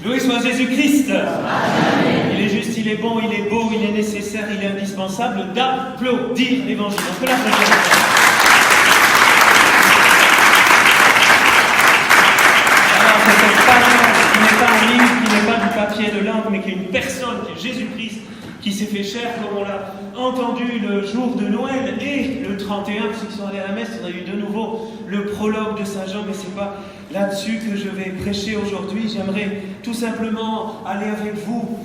Loué soit Jésus-Christ. Il est juste, il est bon, il est beau, il est nécessaire, il est indispensable d'applaudir l'Évangile. On peut l'applaudir. Alors, cette page qui n'est pas un livre, qui n'est pas du papier de l'encre, mais qui est une personne, qui est Jésus-Christ, qui s'est fait chair, comme on l'a entendu le jour de Noël et le 31, ceux qui sont allés à la messe, on a eu de nouveau le prologue de Saint Jean, mais ce n'est pas là-dessus que je vais prêcher aujourd'hui. J'aimerais tout simplement aller avec vous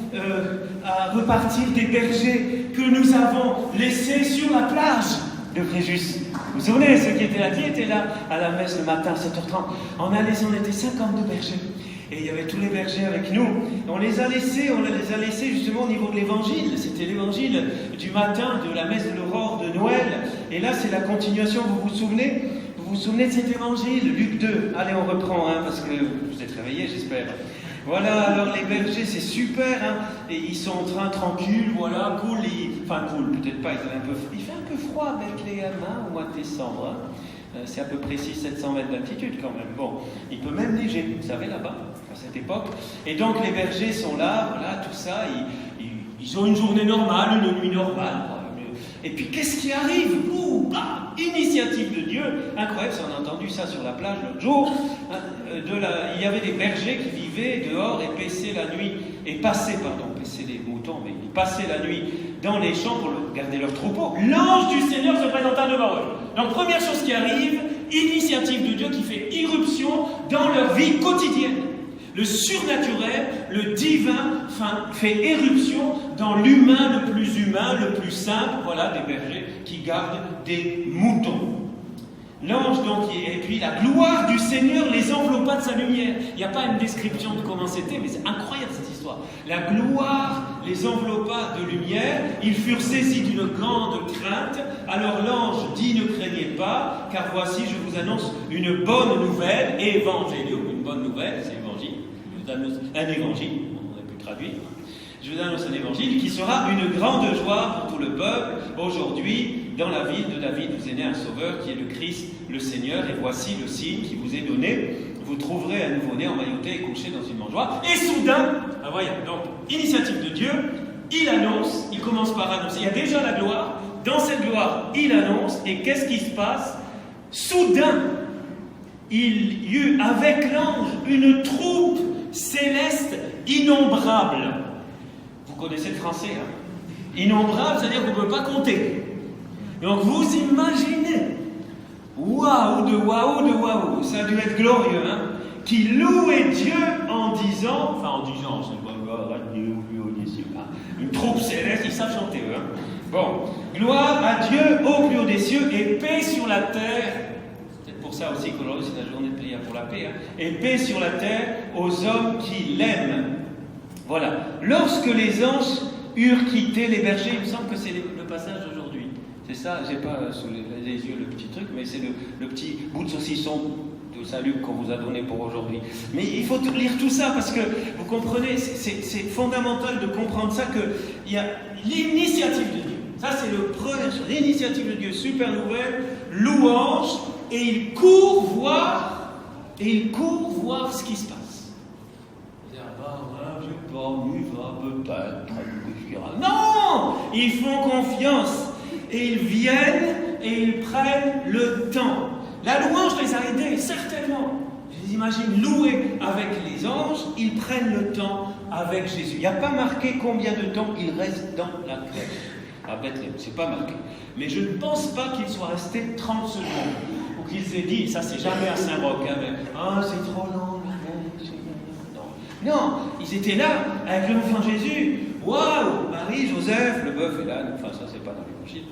à repartir des bergers que nous avons laissés sur la plage de Fréjus. Vous vous souvenez, ceux qui étaient là à la messe le matin à 7h30, on était 52 bergers. Et il y avait tous les bergers avec nous. On les a laissés justement au niveau de l'évangile. C'était l'évangile du matin de la messe de l'aurore de Noël. Et là, c'est la continuation. Vous vous souvenez de cet évangile, Luc 2. Allez, on reprend, parce que vous êtes réveillés, j'espère. Voilà, alors les bergers, c'est super, et ils sont en train tranquilles, voilà, cool, peut-être pas, il fait un peu froid avec les gamins au mois de décembre, c'est à peu près 600-700 mètres d'altitude quand même, bon, il peut même neiger, vous savez, là-bas, à cette époque, et donc les bergers sont là, voilà, tout ça, ils ont une journée normale, une nuit normale, et puis qu'est-ce qui arrive? Initiative de Dieu, incroyable, on a entendu ça sur la plage l'autre jour, il y avait des bergers qui vivaient dehors et paissaient les moutons, mais ils passaient la nuit dans les champs pour garder leurs troupeaux. L'ange du Seigneur se présenta devant eux. Donc première chose qui arrive, initiative de Dieu qui fait irruption dans leur vie quotidienne. Le surnaturel, le divin fait éruption dans l'humain le plus simple, voilà, des bergers qui gardent des moutons. L'ange, donc, et puis la gloire du Seigneur les enveloppa de sa lumière. Il n'y a pas une description de comment c'était, mais c'est incroyable cette histoire. La gloire les enveloppa de lumière, ils furent saisis d'une grande crainte. Alors l'ange dit, ne craignez pas, car voici, je vous annonce une bonne nouvelle, évangélium, une bonne nouvelle, c'est l'évangile. Je vous annonce un évangile, on aurait pu traduire. Je vous annonce un évangile qui sera une grande joie pour tout le peuple. Aujourd'hui, dans la ville de David, vous est né un sauveur qui est le Christ, le Seigneur. Et voici le signe qui vous est donné. Vous trouverez un nouveau-né emmailloté et couché dans une mangeoire. Et soudain, voyez, donc, initiative de Dieu, il annonce, il commence par annoncer. Il y a déjà la gloire. Dans cette gloire, il annonce. Et qu'est-ce qui se passe? Soudain, il y eut avec l'ange une troupe céleste innombrable. Vous connaissez le français, Innombrable, c'est-à-dire qu'on ne peut pas compter. Donc vous imaginez, waouh de waouh, ça a dû être glorieux, qui louait Dieu en disant, c'est pas gloire à Dieu au plus haut des cieux, une troupe céleste, ils savent chanter, Bon, gloire à Dieu au plus haut des cieux et paix sur la terre. C'est peut-être pour ça aussi qu'aujourd'hui c'est la journée de prière pour la paix, et paix sur la terre aux hommes qui l'aiment. Voilà. Lorsque les anges eurent quitté les bergers, il me semble que c'est le passage d'aujourd'hui. C'est ça, j'ai pas sous les yeux le petit truc, mais c'est le petit bout de saucisson de salut qu'on vous a donné pour aujourd'hui. Mais il faut lire tout ça parce que, vous comprenez, c'est fondamental de comprendre ça, qu'il y a l'initiative de Dieu. Ça, c'est le premier chose. L'initiative de Dieu, super nouvelle, louange, et il court voir ce qui se passe. Non! Ils font confiance et ils viennent et ils prennent le temps. La louange les a aidés, certainement. Je les imagine louer avec les anges, ils prennent le temps avec Jésus. Il n'y a pas marqué combien de temps ils restent dans la crèche à Bethléem, c'est pas marqué. Mais je ne pense pas qu'ils soient restés 30 secondes ou qu'ils aient dit, ça c'est jamais à Saint-Roch, c'est trop long. Non, ils étaient là avec l'enfant Jésus. Waouh, Marie, Joseph, le bœuf et l'âne. Enfin, ça, c'est pas dans l'évangile.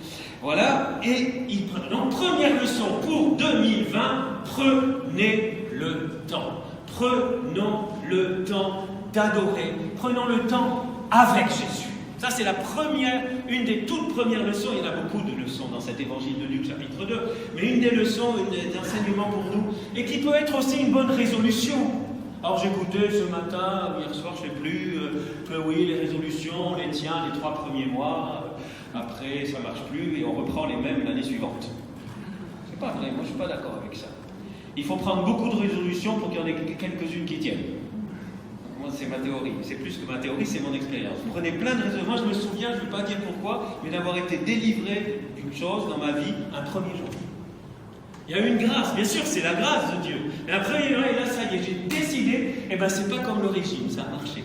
Voilà. Et ils prennent. Donc, première leçon pour 2020, prenez le temps. Prenons le temps d'adorer. Prenons le temps avec Jésus. Ça, c'est une des toutes premières leçons. Il y en a beaucoup de leçons dans cet évangile de Luc, chapitre 2. Mais une des leçons, un enseignement pour nous, et qui peut être aussi une bonne résolution. Alors j'écoutais ce matin, hier soir, je ne sais plus, que oui, les résolutions, on les tient les 3 premiers mois, après ça ne marche plus et on reprend les mêmes l'année suivante. C'est pas vrai, moi je ne suis pas d'accord avec ça. Il faut prendre beaucoup de résolutions pour qu'il y en ait quelques-unes qui tiennent. Moi, c'est ma théorie. C'est plus que ma théorie, c'est mon expérience. Vous prenez plein de raisonnements. Je me souviens, je ne vais pas dire pourquoi, mais d'avoir été délivré d'une chose dans ma vie un premier jour. Il y a eu une grâce, bien sûr, c'est la grâce de Dieu. Mais après, et là, ça y est, j'ai décidé, et bien, c'est pas comme le régime, ça a marché.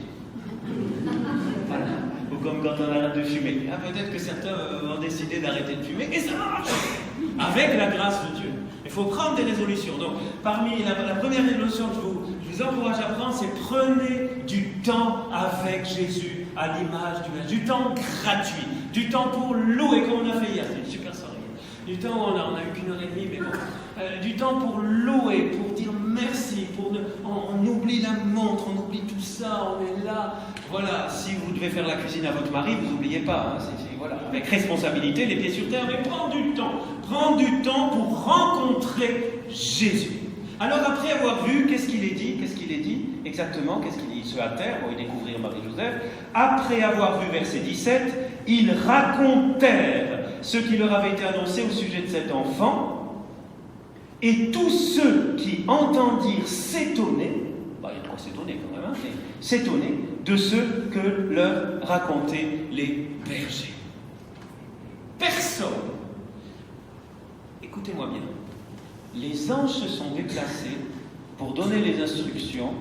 Voilà. Ou comme quand on arrête de fumer. Ah, peut-être que certains vont décider d'arrêter de fumer, et ça marche. Avec la grâce de Dieu. Il faut prendre des résolutions. Donc, parmi la première résolution que je vous encourage à prendre, c'est prenez du temps avec Jésus à l'image du temps gratuit, du temps pour louer, comme on a fait hier. C'est une super soirée. Du temps où on a eu qu'une heure et demie, mais bon. Du temps pour louer, pour dire merci, on oublie la montre, on oublie tout ça, on est là. Voilà, si vous devez faire la cuisine à votre mari, vous n'oubliez pas, hein, voilà, avec responsabilité, les pieds sur terre, mais prendre du temps pour rencontrer Jésus. Alors après avoir vu, qu'est-ce qu'il est dit exactement, qu'est-ce qu'il dit? Ils se hâtèrent, vont y découvrir Marie-Joseph. Après avoir vu verset 17, ils racontèrent ce qui leur avait été annoncé au sujet de cet enfant, et tous ceux qui entendirent s'étonner, il y a de quoi s'étonner quand même, mais s'étonner de ce que leur racontaient les bergers. Personne, écoutez-moi bien, les anges se sont déplacés pour donner les instructions,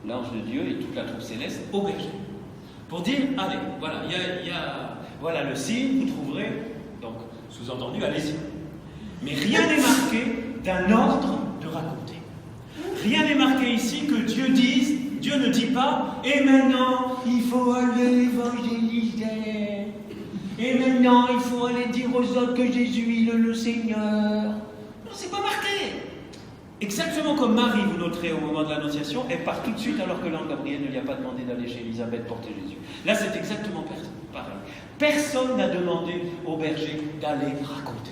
l'ange de Dieu et toute la troupe céleste, aux bergers. Pour dire, allez, voilà, voilà le signe, vous trouverez, donc, sous-entendu, allez-y. Mais rien n'est marqué d'un ordre de raconter. Rien n'est marqué ici que Dieu ne dit pas, et maintenant, il faut aller évangéliser. Et maintenant, il faut aller dire aux autres que Jésus est le Seigneur. Non, c'est pas marqué. Exactement comme Marie, vous noterez au moment de l'Annonciation, elle part tout de suite alors que l'ange Gabriel ne lui a pas demandé d'aller chez Élisabeth porter Jésus. Là, c'est exactement pareil. Personne n'a demandé aux bergers d'aller raconter.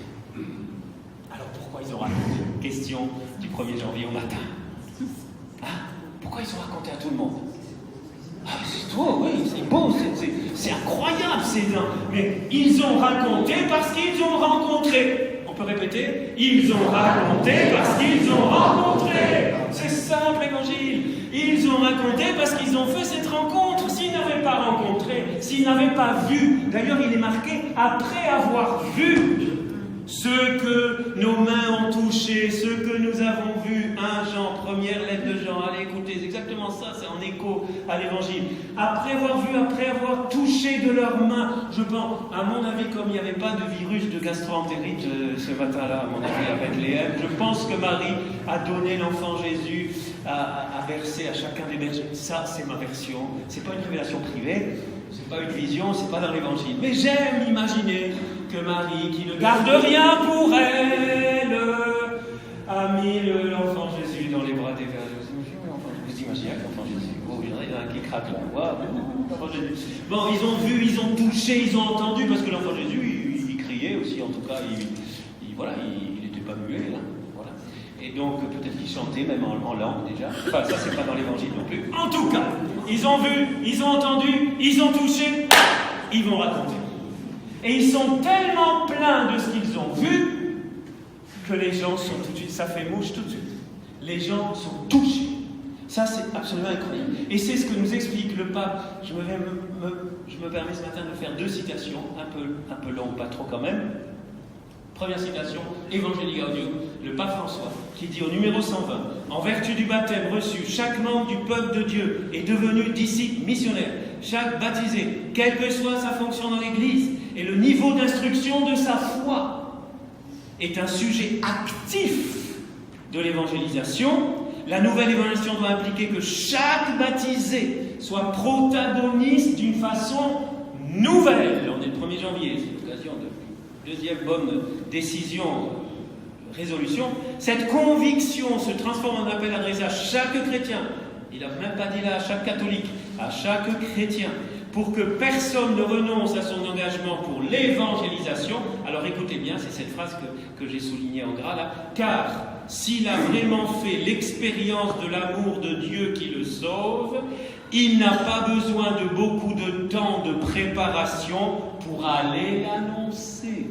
Alors pourquoi ils ont raconté? Question du 1er janvier au matin. Pourquoi ils ont raconté à tout le monde? C'est toi, oui, c'est beau, c'est incroyable, mais ils ont raconté parce qu'ils ont rencontré. On peut répéter? Ils ont raconté parce qu'ils ont rencontré. C'est simple, l'évangile. Ils ont raconté parce qu'ils ont fait cette rencontre. S'ils n'avaient pas rencontré, s'ils n'avaient pas vu, d'ailleurs il est marqué après avoir vu ce que nos mains ont touché, ce que nous avons vu. 1 Jean, première lettre de Jean. Allez, écoutez, c'est exactement ça, c'est en écho à l'évangile. Après avoir vu, après avoir touché de leurs mains, je pense, à mon avis, comme il n'y avait pas de virus de gastro-entérite ce matin-là, à mon avis, à Bethléem, je pense que Marie a donné l'enfant Jésus à verser à chacun des bergers. Ça, c'est ma version. C'est pas une révélation privée, c'est pas une vision, c'est pas dans l'évangile. Mais j'aime imaginer que Marie, qui ne garde rien pour elle, a mis l'enfant Jésus dans les bras des bergers. Vous imaginez l'enfant Jésus? Oh, il y en a un qui craque là. Wow. Bon, ils ont vu, ils ont touché, ils ont entendu, parce que l'enfant Jésus, il criait aussi, en tout cas, il n'était pas muet, là. Voilà. Et donc, peut-être qu'il chantait, même en langue déjà. Enfin, ça, c'est pas dans l'évangile non plus. En tout cas, ils ont vu, ils ont entendu, ils ont touché, ils vont raconter. Et ils sont tellement pleins de ce qu'ils ont vu que les gens sont tout de suite, ça fait mouche tout de suite. Les gens sont touchés. Ça, c'est absolument incroyable. Et c'est ce que nous explique le pape. Je me permets ce matin de faire 2 citations, un peu longues, pas trop quand même. Première citation, Evangelii Gaudium, le pape François, qui dit au numéro 120, en vertu du baptême reçu, chaque membre du peuple de Dieu est devenu disciple missionnaire. Chaque baptisé, quelle que soit sa fonction dans l'Église et le niveau d'instruction de sa foi, est un sujet actif de l'évangélisation. La nouvelle évangélisation doit impliquer que chaque baptisé soit protagoniste d'une façon nouvelle. On est le 1er janvier, c'est l'occasion de deuxième bonne décision, résolution. Cette conviction se transforme en appel adressé à chaque chrétien. Il n'a même pas dit là à chaque catholique, à chaque chrétien, pour que personne ne renonce à son engagement pour l'évangélisation. Alors écoutez bien, c'est cette phrase que j'ai soulignée en gras là. Car s'il a vraiment fait l'expérience de l'amour de Dieu qui le sauve, il n'a pas besoin de beaucoup de temps de préparation pour aller l'annoncer.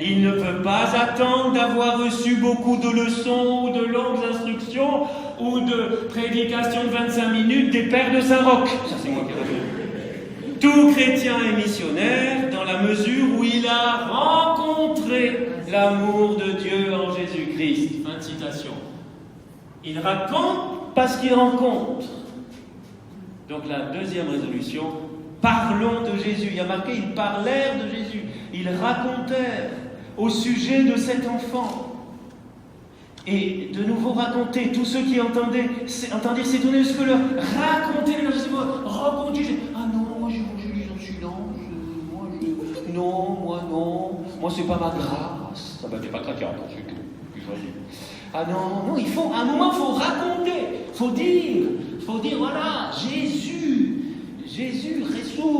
Il ne peut pas attendre d'avoir reçu beaucoup de leçons ou de longues instructions ou de prédications de 25 minutes des pères de Saint-Roch. Ça, c'est moi qui rajoute. Tout chrétien est missionnaire dans la mesure où il a rencontré l'amour de Dieu en Jésus-Christ. Fin de citation. Il raconte parce qu'il rencontre. Donc la deuxième résolution, parlons de Jésus. Il y a marqué, ils parlèrent de Jésus. Ils racontèrent au sujet de cet enfant. Et de nouveau raconter, tous ceux qui entendaient s'étonner de ce que leur raconter, je sais pas, raconter. Ah non, moi j'ai mangé en silence, moi c'est pas ma grâce. Ça va, t'es pas chrétien, c'est tout. Ah non, il faut, à un moment, il faut raconter, il faut dire, voilà, Jésus, Jesus, Jesus,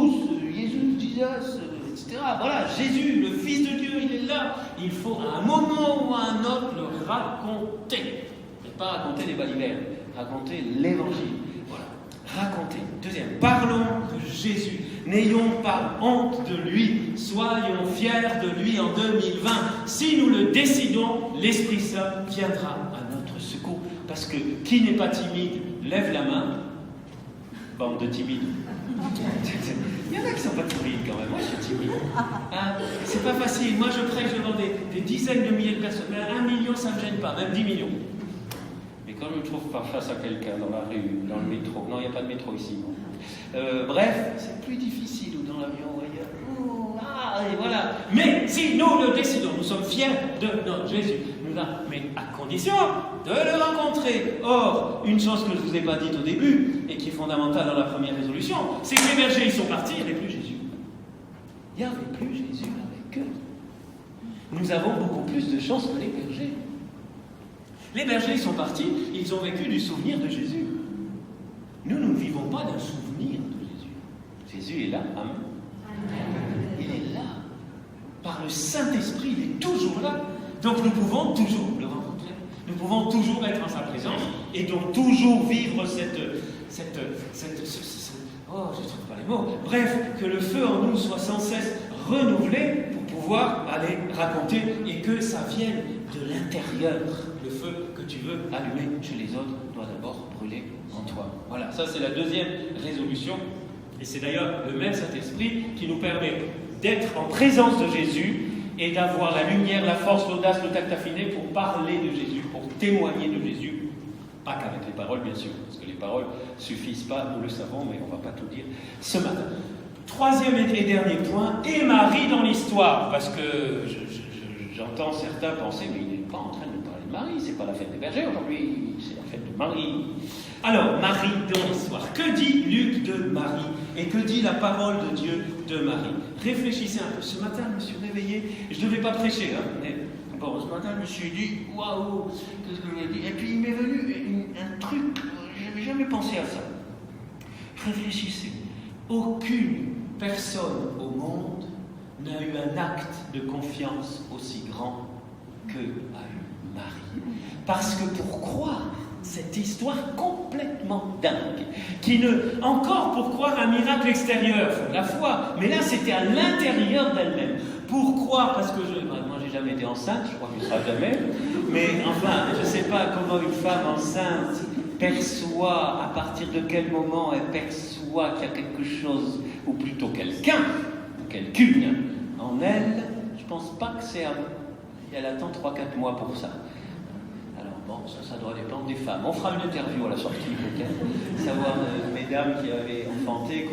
etc. Voilà, Jésus, le Fils de Dieu, il est là. Il faut à un moment ou à un autre le raconter. Et pas raconter les balivernes, raconter l'évangile. Voilà, raconter. Deuxième, parlons de Jésus. N'ayons pas honte de lui. Soyons fiers de lui en 2020. Si nous le décidons, l'Esprit Saint viendra à notre secours. Parce que qui n'est pas timide, lève la main. Bande de timides. Il y en a qui ne sont pas timides quand même. Moi, je suis timide. Hein? C'est pas facile. Moi, je prêche devant des dizaines de milliers de personnes. Mais 1 million, ça ne me gêne pas. Même 10 millions. Mais quand je me trouve pas face à quelqu'un dans la rue, dans le métro. Non, il n'y a pas de métro ici. Bref, c'est plus difficile. Ou dans l'avion, ou ailleurs. Et voilà. Mais si nous le décidons, nous sommes fiers de notre Jésus. Mais à condition de le rencontrer. Or, une chose que je ne vous ai pas dite au début, et qui est fondamentale dans la première résolution, c'est que les bergers, ils sont partis, il n'y avait plus Jésus. Il n'y avait plus Jésus avec eux. Nous avons beaucoup plus de chance que les bergers. Les bergers, ils sont partis, ils ont vécu du souvenir de Jésus. Nous ne vivons pas d'un souvenir de Jésus. Jésus est là, amen. Il est là. Par le Saint-Esprit, il est toujours là. Donc nous pouvons toujours le rencontrer. Nous pouvons toujours être en sa présence et donc toujours vivre je ne trouve pas les mots. Bref, que le feu en nous soit sans cesse renouvelé pour pouvoir aller raconter et que ça vienne de l'intérieur. Le feu que tu veux allumer chez les autres doit d'abord brûler en toi. Voilà, ça c'est la deuxième résolution. Et c'est d'ailleurs le même Saint-Esprit qui nous permet d'être en présence de Jésus et d'avoir la lumière, la force, l'audace, le tact affiné pour parler de Jésus, pour témoigner de Jésus. Pas qu'avec les paroles, bien sûr, parce que les paroles ne suffisent pas, nous le savons, mais on ne va pas tout dire ce matin. Troisième et dernier point, et Marie dans l'histoire, parce que j'entends certains penser, mais il n'est pas en train de parler de Marie, c'est pas la fête des bergers aujourd'hui, c'est la fête de Marie. Alors, Marie dans l'histoire, que dit Luc de Marie? Et que dit la parole de Dieu de Marie? Réfléchissez un peu. Ce matin, je me suis réveillé, je ne devais pas prêcher, mais bon, ce matin, je me suis dit, waouh, qu'est-ce que je vais dire? Et puis, il m'est venu un truc, je n'avais jamais pensé à ça. Réfléchissez. Aucune personne au monde n'a eu un acte de confiance aussi grand que a eu Marie. Parce que pour croire cette histoire complètement dingue, encore pour croire un miracle extérieur, la foi, mais là c'était à l'intérieur d'elle-même. Pour croire, parce que moi j'ai jamais été enceinte, je crois que je ne serai jamais, mais enfin, je ne sais pas comment une femme enceinte perçoit, à partir de quel moment elle perçoit qu'il y a quelque chose, ou plutôt quelqu'un, ou quelqu'une en elle. Je ne pense pas que c'est elle attend 3-4 mois pour ça. Bon, ça doit dépendre des femmes. On fera une interview à la sortie, peut-être, savoir, mesdames qui avaient enfanté,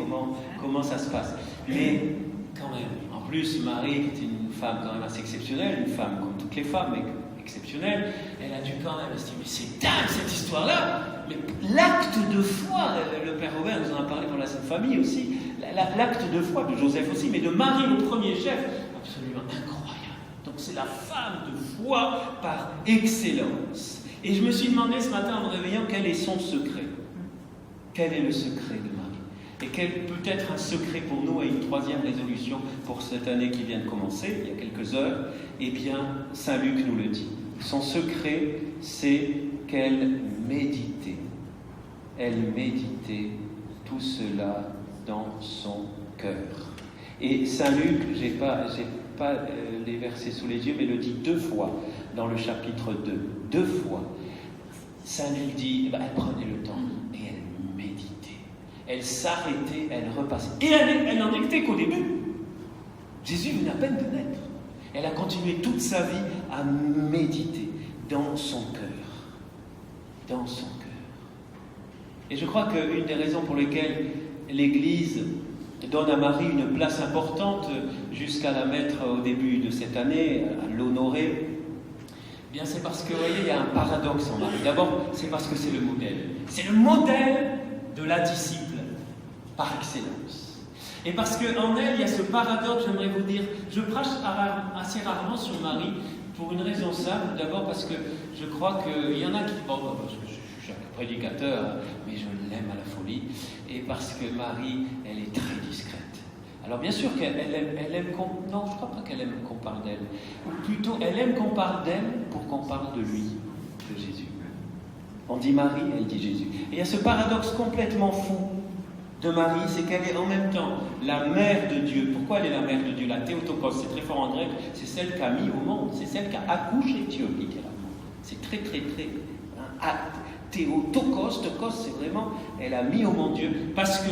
comment ça se passe. Mais, quand même, en plus, Marie est une femme quand même assez exceptionnelle, une femme comme toutes les femmes, mais exceptionnelle. Elle a dû quand même se dire, mais c'est dingue cette histoire-là. Mais l'acte de foi, le Père Robert nous en a parlé pour la Sainte Famille aussi, l'acte de foi de Joseph aussi, mais de Marie, le premier chef, absolument incroyable. Donc c'est la femme de foi par excellence. Et je me suis demandé ce matin en me réveillant quel est son secret. Quel est le secret de Marie? Et quel peut être un secret pour nous, et une troisième résolution pour cette année qui vient de commencer, il y a quelques heures? Eh bien, Saint Luc nous le dit. Son secret, c'est qu'elle méditait. Elle méditait tout cela dans son cœur. Et Saint Luc, j'ai pas les versets sous les yeux, mais le dit 2 fois dans le chapitre 2. 2 fois. Saint Luc dit, elle prenait le temps et elle méditait. Elle s'arrêtait, elle repassait. Et elle n'en était qu'au début. Jésus venait à peine de naître. Elle a continué toute sa vie à méditer dans son cœur. Dans son cœur. Et je crois qu'une des raisons pour lesquelles l'Église donne à Marie une place importante jusqu'à la mettre au début de cette année, à l'honorer, eh bien c'est parce que, vous voyez, il y a un paradoxe en Marie. D'abord, c'est parce que c'est le modèle. C'est le modèle de la disciple par excellence. Et parce qu'en elle, il y a ce paradoxe, j'aimerais vous dire, je prêche assez rarement sur Marie pour une raison simple. D'abord parce que je crois qu'il y en a qui... Bon, parce que je suis un prédicateur, mais je l'aime à la folie. Et parce que Marie, elle est très discrète. Alors bien sûr qu'elle aime qu'on... Non, je ne crois pas qu'elle aime qu'on parle d'elle. Ou plutôt, elle aime qu'on parle d'elle pour qu'on parle de lui, de Jésus. On dit Marie, elle dit Jésus. Et il y a ce paradoxe complètement fou de Marie, c'est qu'elle est en même temps la mère de Dieu. Pourquoi elle est la mère de Dieu? La Théotokos, c'est très fort en grec, c'est celle qui a mis au monde, c'est celle qui a accouché Dieu, littéralement. C'est très, très, très... Théotokos, tokos, c'est vraiment, elle a mis au monde Dieu, parce que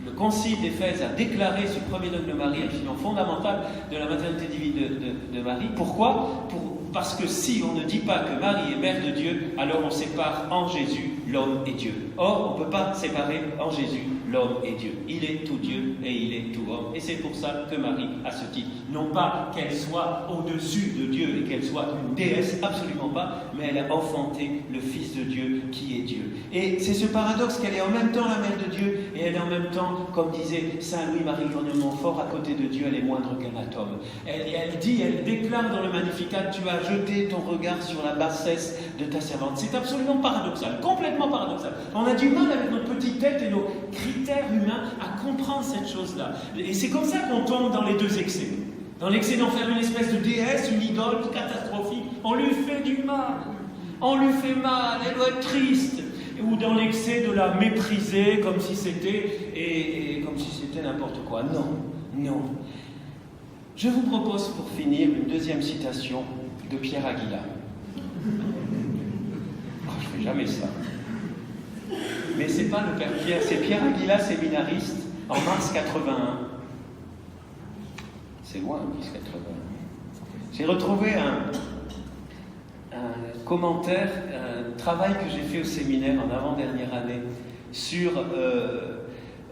le concile d'Éphèse a déclaré ce premier dogme de Marie, un filon fondamental de la maternité divine de Marie. Pourquoi? Parce que si on ne dit pas que Marie est mère de Dieu, alors on sépare en Jésus l'homme et Dieu. Or, on ne peut pas séparer en Jésus l'homme et Dieu. Il est tout Dieu et il est tout homme. Et c'est pour ça que Marie a ce titre. Non pas qu'elle soit au-dessus de Dieu et qu'elle soit une déesse, absolument pas, mais elle a enfanté le Fils de Dieu qui est Dieu. Et c'est ce paradoxe qu'elle est en même temps la mère de Dieu et elle est en même temps, comme disait Saint Louis-Marie de Montfort, à côté de Dieu, elle est moindre qu'un atome. Elle déclare dans le Magnificat, tu as jeté ton regard sur la bassesse de ta servante. C'est absolument paradoxal, complètement paradoxal. On a du mal avec notre petite tête et nos critères humains à comprendre cette chose-là. Et c'est comme ça qu'on tombe dans les deux excès. Dans l'excès d'en faire une espèce de déesse, une idole catastrophique, on lui fait du mal. On lui fait mal, elle doit être triste. Ou dans l'excès de la mépriser comme si c'était et comme si c'était n'importe quoi. Non, non. Je vous propose pour finir une deuxième citation de Pierre Aguilar. Oh, je ne fais jamais ça. Mais c'est pas le Père Pierre, c'est Pierre Aguilar, séminariste, en mars 81. C'est loin, mars 81. J'ai retrouvé un commentaire, un travail que j'ai fait au séminaire en avant-dernière année sur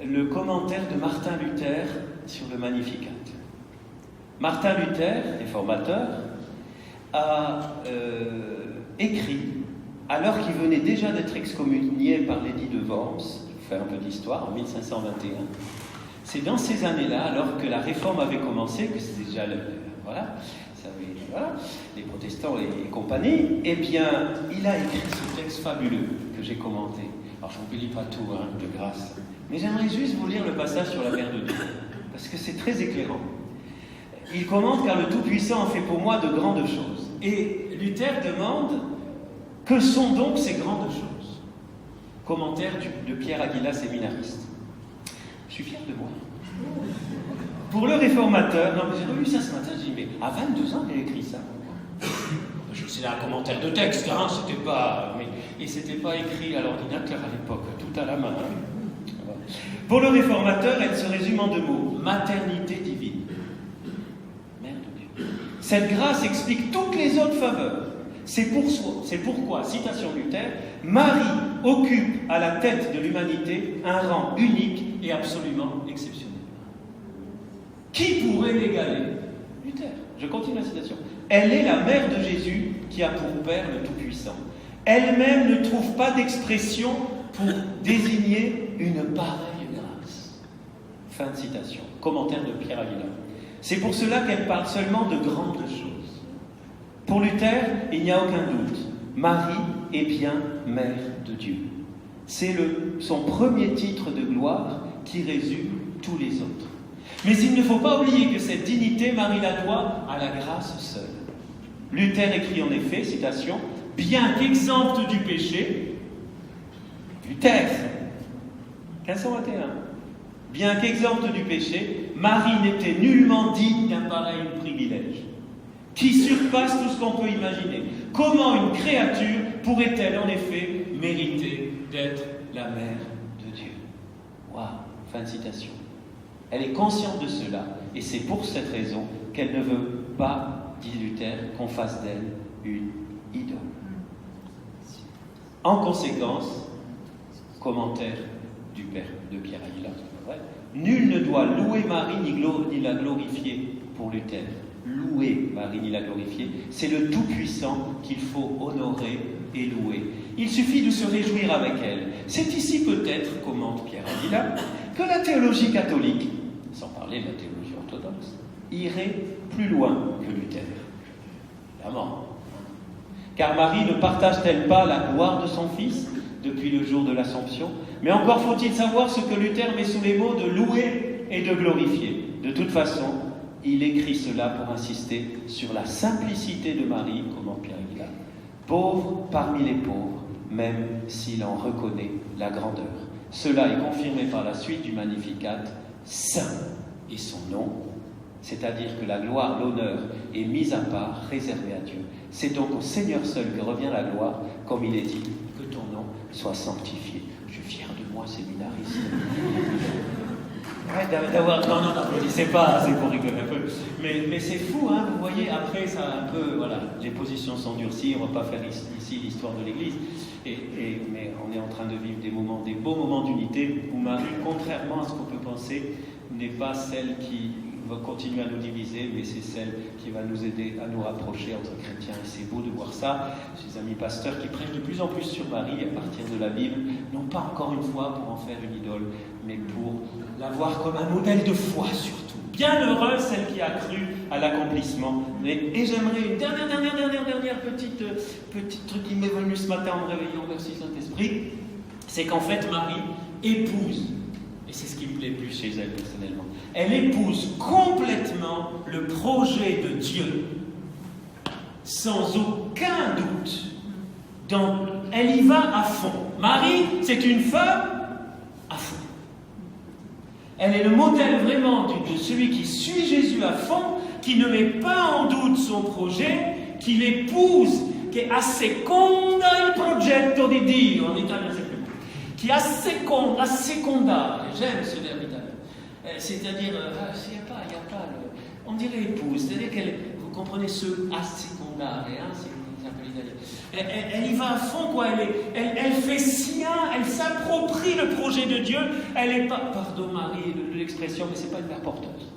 le commentaire de Martin Luther sur le Magnificat. Martin Luther, réformateur, a écrit, alors qu'il venait déjà d'être excommunié par l'édit de Worms, je vous fais un peu d'histoire, en 1521, c'est dans ces années-là, alors que la réforme avait commencé, que c'était déjà les protestants et compagnie, eh bien, il a écrit ce texte fabuleux que j'ai commenté. Alors, je ne vous lis pas tout, de grâce, mais j'aimerais juste vous lire le passage sur la mère de Dieu, parce que c'est très éclairant. Il commente, car le Tout-Puissant a fait pour moi de grandes choses. Et Luther demande, que sont donc ces grandes choses? Commentaire de Pierre Aguilar, séminariste. Je suis fier de moi. Pour le réformateur, non mais j'ai relu ça ce matin, j'ai dit, mais à 22 ans, il a écrit ça. C'est un commentaire de texte, c'était pas... Et c'était pas écrit à l'ordinateur à l'époque, tout à la main. Pour le réformateur, elle se résume en 2 mots. Maternité divine. Mère de Dieu. Cette grâce explique toutes les autres faveurs. C'est pourquoi, citation Luther, Marie occupe à la tête de l'humanité un rang unique et absolument exceptionnel. Qui pourrait l'égaler? Luther. Je continue la citation. Elle est la mère de Jésus qui a pour père le Tout-Puissant. Elle-même ne trouve pas d'expression pour désigner une pareille grâce. Fin de citation. Commentaire de Pierre Aguilar. C'est pour cela qu'elle parle seulement de grandes choses. Pour Luther, il n'y a aucun doute. Marie est bien mère de Dieu. C'est son premier titre de gloire qui résume tous les autres. Mais il ne faut pas oublier que cette dignité, Marie la doit à la grâce seule. Luther écrit en effet, citation, « Bien qu'exempte du péché, Luther, 1521, Bien qu'exempte du péché, Marie n'était nullement digne d'un pareil privilège, qui surpasse tout ce qu'on peut imaginer. Comment une créature pourrait-elle en effet mériter d'être la mère de Dieu? Waouh, fin de citation. Elle est consciente de cela, et c'est pour cette raison qu'elle ne veut pas, dit Luther, qu'on fasse d'elle une idole. En conséquence, commentaire du père de Pierre Aguilar, nul ne doit louer Marie ni la glorifier pour Luther. Louer Marie ni la glorifier, c'est le Tout-Puissant qu'il faut honorer et louer. Il suffit de se réjouir avec elle. C'est ici peut-être, commente Pierre Aguilar, que la théologie catholique, sans parler de la théologie orthodoxe, irait plus loin que Luther. Évidemment. Car Marie ne partage-t-elle pas la gloire de son Fils depuis le jour de l'Assomption? Mais encore faut-il savoir ce que Luther met sous les mots de louer et de glorifier. De toute façon, il écrit cela pour insister sur la simplicité de Marie, comme Pierre Aguilar, pauvre parmi les pauvres, même s'il en reconnaît la grandeur. Cela est confirmé par la suite du Magnificat, saint est son nom, c'est-à-dire que la gloire, l'honneur est mise à part, réservée à Dieu. C'est donc au Seigneur seul que revient la gloire, comme il est dit, que ton nom soit sanctifié. Je suis fier de moi, séminariste. Ouais, d'avoir... Non, n'applaudissez pas, c'est pour rigoler un peu. Mais c'est fou, hein, vous voyez, après, ça un peu... Voilà, les positions sont durcies, on ne va pas faire ici l'histoire de l'Église. Mais on est en train de vivre des beaux moments d'unité, où Marie, contrairement à ce qu'on peut penser, n'est pas celle qui va continuer à nous diviser, mais c'est celle qui va nous aider à nous rapprocher entre chrétiens. Et c'est beau de voir ça. Ces amis pasteurs qui prêchent de plus en plus sur Marie à partir de la Bible, non pas encore une fois pour en faire une idole, mais pour la voir comme un modèle de foi surtout. Bienheureuse celle qui a cru à l'accomplissement. Et j'aimerais une dernière petite truc qui m'est venu ce matin en me réveillant, merci Saint-Esprit, c'est qu'en fait Marie épouse, et c'est ce qui me plaît plus chez elle personnellement, elle épouse complètement le projet de Dieu, sans aucun doute. Elle y va à fond. Marie, c'est une femme à fond. Elle est le modèle vraiment de celui qui suit Jésus à fond, qui ne met pas en doute son projet, qui l'épouse, che asseconda il progetto di Dio, en italien c'est plus beau, qui asseconda, j'aime ce verbe italien, c'est-à-dire, il n'y a pas on dirait épouse, c'est-à-dire vous comprenez ce assecondare, c'est un peu l'italien. Elle y va à fond, quoi. Elle fait sien, elle s'approprie le projet de Dieu. Elle n'est pas, pardon Marie de l'expression, mais c'est pas une mère porteuse.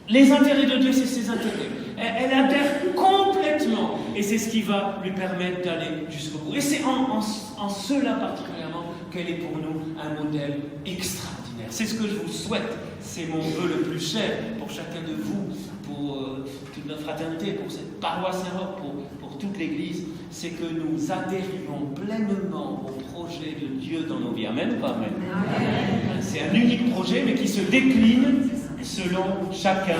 Les intérêts de Dieu, c'est ses intérêts. Elle adhère complètement, et c'est ce qui va lui permettre d'aller jusqu'au bout. Et c'est en cela particulièrement qu'elle est pour nous un modèle extraordinaire. C'est ce que je vous souhaite, c'est mon vœu le plus cher pour chacun de vous, pour toute notre fraternité, pour cette paroisse Saint-Roch, pour toute l'Église, c'est que nous adhérions pleinement au projet de Dieu dans nos vies. Amen ou pas amen? Amen. C'est un unique projet, mais qui se décline selon chacun,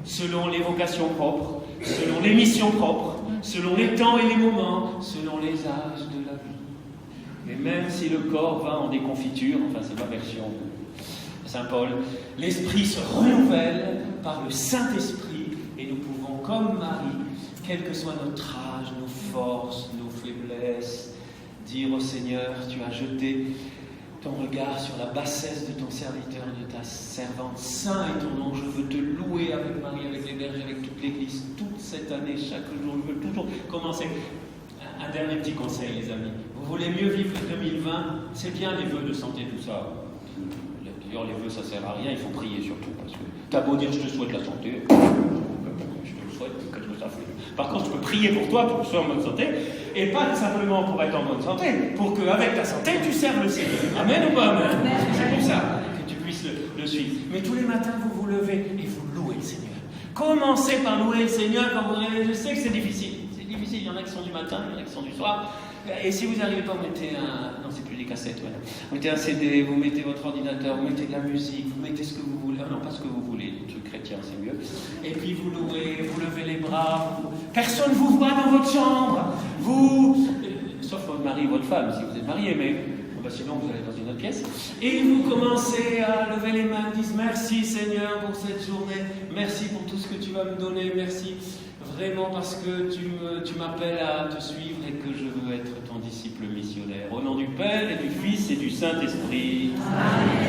selon les vocations propres, selon les missions propres, selon les temps et les moments, selon les âges de la vie. Mais même si le corps va en déconfiture, enfin c'est ma version de Saint Paul, l'esprit se renouvelle par le Saint-Esprit et nous pouvons, comme Marie, quel que soit notre âge, nos forces, nos faiblesses, dire au Seigneur, tu as jeté ton regard sur la bassesse de ton serviteur, de ta servante. Saint est ton nom, je veux te louer avec Marie, avec les bergers, avec toute l'Église, toute cette année, chaque jour, je veux toujours commencer. Un dernier petit conseil, les amis. Vous voulez mieux vivre 2020, c'est bien les vœux de santé, tout ça. D'ailleurs, les vœux, ça sert à rien, il faut prier surtout, parce que t'as beau dire je te souhaite la santé, je te le souhaite, qu'est-ce que ça fait? Par contre, je peux prier pour toi pour que tu sois en bonne santé, et pas simplement pour être en bonne santé, pour qu'avec ta santé, tu serves le Seigneur. Amen ou pas amen? C'est pour ça que tu puisses le suivre. Mais tous les matins, vous vous levez et vous louez le Seigneur. Commencez par louer le Seigneur quand vous réveillez. Je sais que c'est difficile. Il y en a qui sont du matin, il y en a qui sont du soir. Et si vous n'arrivez pas, vous mettez un... Non, c'est plus des cassettes, voilà. Vous mettez un CD, vous mettez votre ordinateur, vous mettez de la musique, vous mettez ce que vous voulez. Non, pas ce que vous voulez, les trucs chrétiens, c'est mieux. Et puis vous louez, vous levez les bras. Personne ne vous voit dans votre chambre. Sauf mari ou votre femme, si vous êtes marié, mais sinon vous allez dans une autre pièce. Et vous commencez à lever les mains, dites merci Seigneur pour cette journée, merci pour tout ce que tu vas me donner, merci vraiment parce que tu m'appelles à te suivre et que je veux être ton disciple missionnaire. Au nom du Père et du Fils et du Saint-Esprit. Amen.